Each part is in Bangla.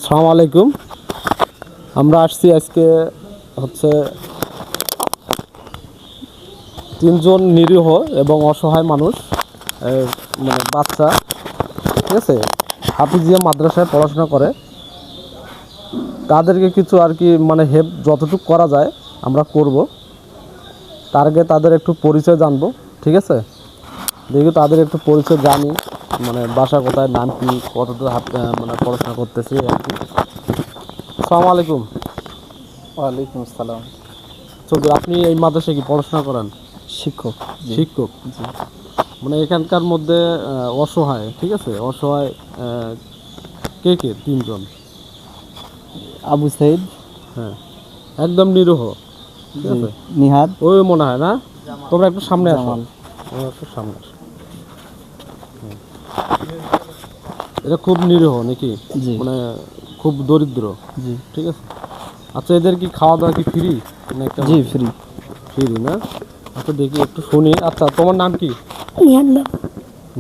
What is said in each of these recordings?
আসসালামু আলাইকুম। আমরা আসছি আজকে হচ্ছে তিনজন নিরীহ এবং অসহায় মানুষ, মানে বাচ্চা, ঠিক আছে, হাফিজিয়া মাদ্রাসায় পড়াশোনা করে। তাদেরকে কিছু আর কি মানে হেল্প যতটুকু করা যায় আমরা করব। তার আগে তাদের একটু পরিচয় জানবো, ঠিক আছে। দেখি তাদের একটু পরিচয় জানি, মানে বাসা কোথায়, নাম কি, কতদূর মানে পড়াশোনা করতেছি আর কি। আসসালামু আলাইকুম। ওয়ালাইকুম আসসালাম। তো আপনি এই মাদ্রাসায় কি পড়াশোনা করেন? শিক্ষক। শিক্ষক, মানে এখানকার মধ্যে অসহায়, ঠিক আছে, অসহায় কে কে? তিনজন। আবু সাইদ, হ্যাঁ, একদম নিরীহ, ঠিক আছে। নিহাদ, ওই মনে হয় না, তোমরা একটু সামনে আসো, জামাল। তোমরা একটু সামনে আসো। এটা খুব নিরীহ নাকি? জি। মানে খুব দরিদ্র, জি ঠিক আছে। আচ্ছা, এদের কি খাওয়া দাওয়া কি ফ্রি না? একটা জি ফ্রি। ফ্রি না? আচ্ছা দেখি একটু শুনি। আচ্ছা, তোমার নাম কি? নিহান বাবু।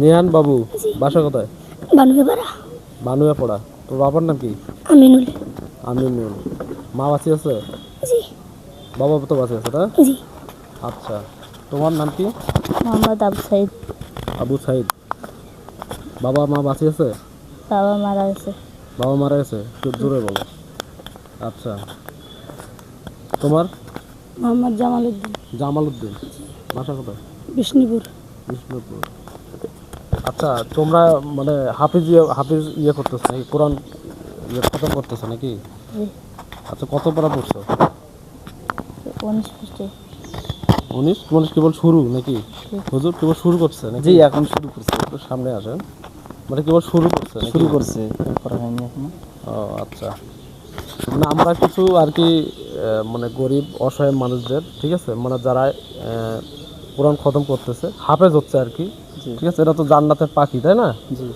নিহান বাবু, বাসা কোথায়? বানুয়াপাড়া। বানুয়াপাড়া। তোর বাবার নাম কি? আমিনুল। আমিনুল। মা বাঁচি আছে? জি। বাবা তো বাঁচি আছে না? জি। আচ্ছা, তোমার নাম কি? মোহাম্মদ আবু সাইদ। আবু সাইদ। বাবা মা বাঁচি আছে? বাবা মারা গেছে। বাবা মারা গেছে, একটু জোরে বলো। আচ্ছা, তোমার? মোহাম্মদ জামাল উদ্দিন। জামাল উদ্দিন। বাসা কোথায়? বিষ্ণুপুর। বিষ্ণুপুর। আচ্ছা, তোমরা মানে হাফিজ ইয়ে করতেছো নাকি? কোরআন ইয়ে খতম করতেছো নাকি? জি। আচ্ছা, কত পারা পড়ছো? 19 পৃষ্ঠে। 19? 19 কেবল শুরু নাকি? হুজুর কেবল শুরু করছে নাকি? জি, এখন শুরু করছে। একটু সামনে আসেন। মানে কেবল শুরু করছে নাকি? শুরু করছে, করা হয়নি এখনো। ও আচ্ছা, মানে আমরা কিছু আর কি মানে গরিব অসহায় মানুষদের, ঠিক আছে, মানে যারা কোরআন খতম করতেছে, হাফেজ হচ্ছে আর কি, ঠিক আছে, এরা তো জান্নাতের পাখি, তাই না? জি।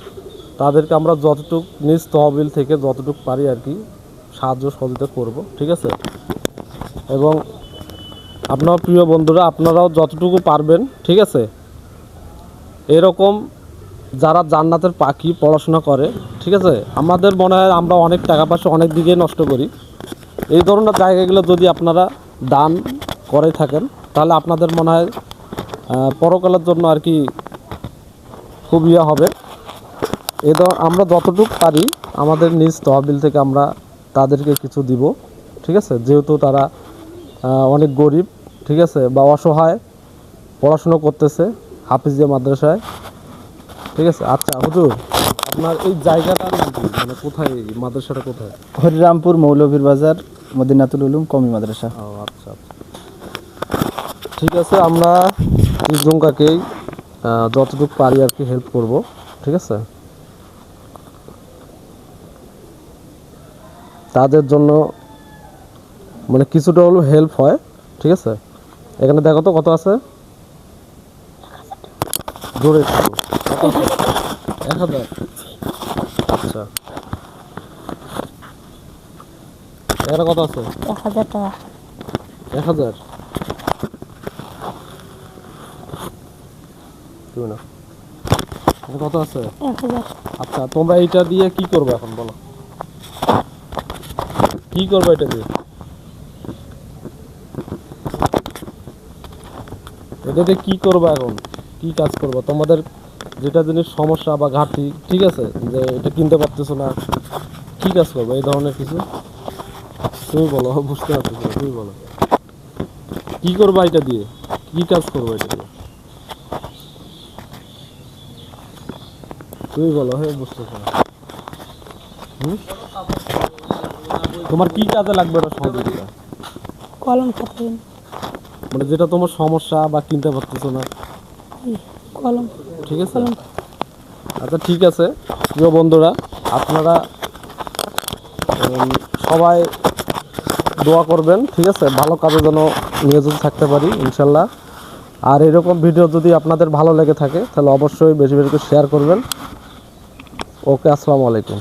তাদেরকে আমরা যতটুক নিজ তহবিল থেকে যতটুক পারি আর কি সাহায্য সহযোগিতা করব, ঠিক আছে। এবং আপনার প্রিয় বন্ধুরা, আপনারাও যতটুকু পারবেন, ঠিক আছে, এরকম যারা জান্নাতের পাখি পড়াশোনা করে, ঠিক আছে। আমাদের মনে হয় আমরা অনেক টাকা পয়সা অনেক দিকে নষ্ট করি। এই ধরনের জায়গাগুলো যদি আপনারা দান করে থাকেন, তাহলে আপনাদের মনে হয় পরকালের জন্য আর কি খুব ইয়ে হবে। আমরা যতটুকু পারি আমাদের নিজ তহবিল থেকে আমরা তাদেরকে কিছু দিব, ঠিক আছে, যেহেতু তারা অনেক গরিব, ঠিক আছে, বা অসহায়, পড়াশুনো করতেছে হাফিজিয়া মাদ্রাসায়, ঠিক আছে। আচ্ছা হুজুর, আপনার এই জায়গাটার নাম কি, মানে কোথায়, এই মাদ্রাসাটা কোথায়? হরিরামপুর মৌলভীর বাজার, মদিনাতুল উলুম কওমি মাদ্রাসা। ও আচ্ছা আচ্ছা, ঠিক আছে। আমরা তিনজন কাকেই যতটুকু পারি আর কি হেল্প করব, ঠিক আছে। তাদের জন্য মানে কিছুটা হলেও হেল্প হয়, ঠিক আছে। এখানে দেখো তো কত আছে, জোরে একটু। কত আছে? 1000। আচ্ছা, এখানে কত আছে? 1000 টাকা। 1000। তুমি না, এখানে কত আছে? 1000। আচ্ছা, তোমরা এইটা দিয়ে কি করবে এখন বলো? কি করবে এটা দিয়ে? এটা দিয়ে কি করবে এখন? কি কাজ করবে? তোমাদের যেটা জিনিস সমস্যা বা ঘাটতি, ঠিক আছে, যে এটা কিনতে পারতেছো না, কি কাজ করবে এই ধরনের কিছু? তুমি বলো, বুঝতে পারছো না, তুমি বলো কি করবে এটা দিয়ে, কি কাজ করবে এটা দিয়ে, তুমি বলো। হ্যাঁ, বুঝতেছো না? তোমার কি কাজে লাগবে এটা সহযোগিতা? কলম খাতা। মানে যেটা তোমার সমস্যা বা কিনতে পারতেছো না, কলম। ঠিক আছে। আচ্ছা ঠিক আছে, প্রিয় বন্ধুরা, আপনারা সবাই দোয়া করবেন, ঠিক আছে, ভালো কাজে যেন নিয়োজিত থাকতে পারি ইনশাল্লাহ। আর এরকম ভিডিও যদি আপনাদের ভালো লেগে থাকে তাহলে অবশ্যই বেশি বেশি করে শেয়ার করবেন। ওকে, আসসালামু আলাইকুম।